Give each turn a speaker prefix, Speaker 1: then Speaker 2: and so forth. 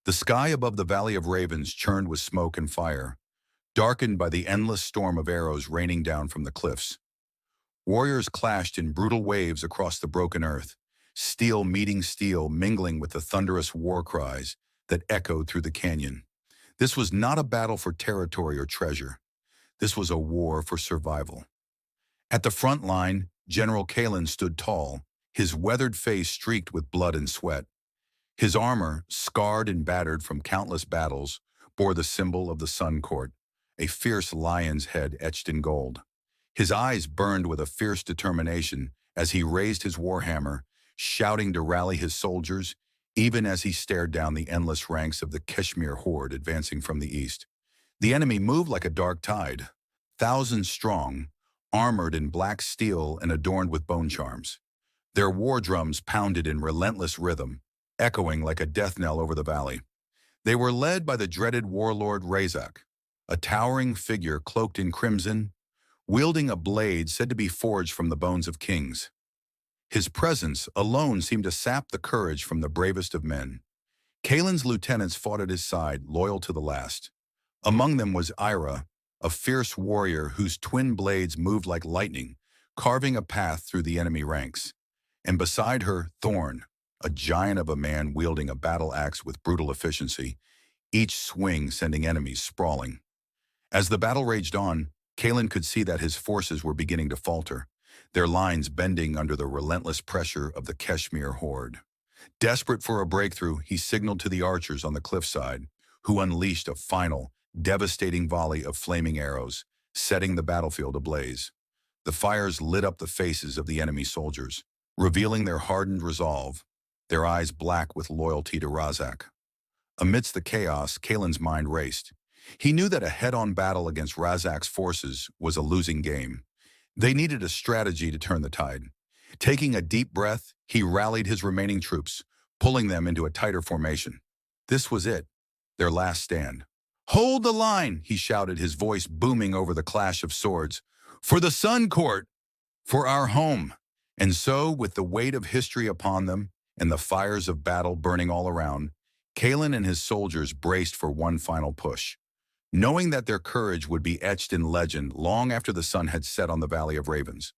Speaker 1: The sky above the Valley of Ravens churned with smoke and fire, darkened by the endless storm of arrows raining down from the cliffs. Warriors clashed in brutal waves across the broken earth, steel meeting steel, mingling with the thunderous war cries that echoed through the canyon. This was not a battle for territory or treasure. This was a war for survival. At the front line, General Kaelen stood tall, his weathered face streaked with blood and sweat. His armor, scarred and battered from countless battles, bore the symbol of the Sun Court, a fierce lion's head etched in gold. His eyes burned with a fierce determination as he raised his warhammer, shouting to rally his soldiers, even as he stared down the endless ranks of the Kashmir horde advancing from the east. The enemy moved like a dark tide, thousands strong, armored in black steel and adorned with bone charms. Their war drums pounded in relentless rhythm, echoing like a death knell over the valley. They were led by the dreaded warlord Razak, a towering figure cloaked in crimson, wielding a blade said to be forged from the bones of kings. His presence alone seemed to sap the courage from the bravest of men. Kalen's lieutenants fought at his side, loyal to the last. Among them was Ira, a fierce warrior whose twin blades moved like lightning, carving a path through the enemy ranks. And beside her, Thorn, a giant of a man wielding a battle axe with brutal efficiency, each swing sending enemies sprawling. As the battle raged on, Kaelen could see that his forces were beginning to falter, their lines bending under the relentless pressure of the Kashmir horde. Desperate for a breakthrough, he signaled to the archers on the cliffside, who unleashed a final, devastating volley of flaming arrows, setting the battlefield ablaze. The fires lit up the faces of the enemy soldiers, revealing their hardened resolve, their eyes black with loyalty to Razak. Amidst the chaos, Kalen's mind raced. He knew that a head-on battle against Razak's forces was a losing game. They needed a strategy to turn the tide. Taking a deep breath, he rallied his remaining troops, pulling them into a tighter formation. This was it, their last stand. "Hold the line," he shouted, his voice booming over the clash of swords. "For the Sun Court! For our home!" And so, with the weight of history upon them and the fires of battle burning all around, Kaelen and his soldiers braced for one final push. Knowing that their courage would be etched in legend long after the sun had set on the Valley of Ravens,